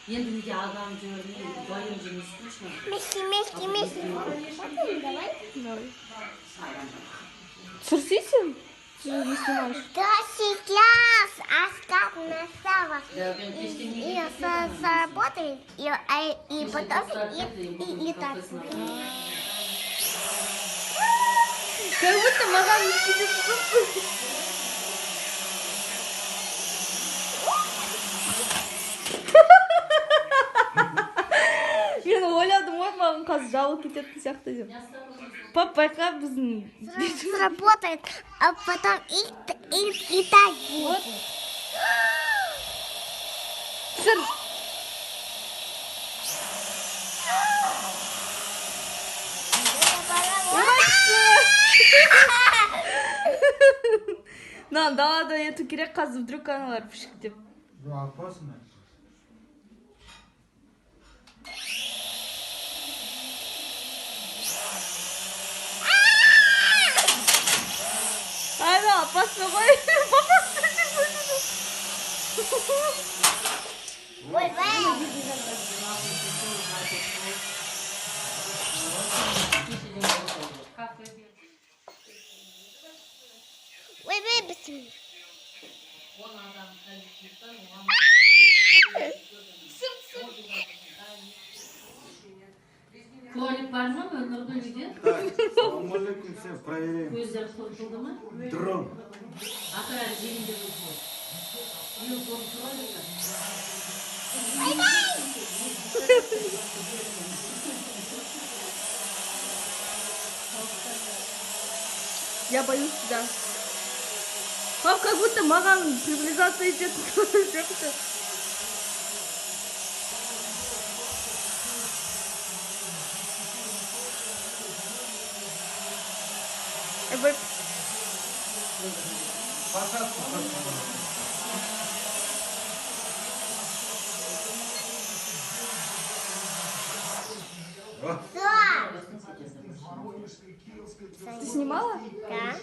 Енді неге адам жүрмей, вдвоем же не скучно. Вместе. Давай. Давай. Трусисим? Ты же не снимаешь. Да, сейчас Аскар настала. Да, прям почти не И сработает, и потом и летать. Как будто маған мüşkide мен ойладым ғой маған қазір жабылып кететін сияқты деп. Пап, байқа біздің. Сработает, а потом и летать будет. Сыр. На, далада ету керек қазір вдруг аналар пішік деп. Опасно. Айна, опасно ғой. Ой, быстрее. Кролик бар ма Нұргүл үйде? Ассалаумалейкум, все проверяем. Көздері қорқылды ма? Дрон. Ақыра жерінде болсын. Мен қорқылады. Я боюсь тебя. Пап, как будто маған приближаться ететін сияқты. Посадку. Да. Ты снимала? Да.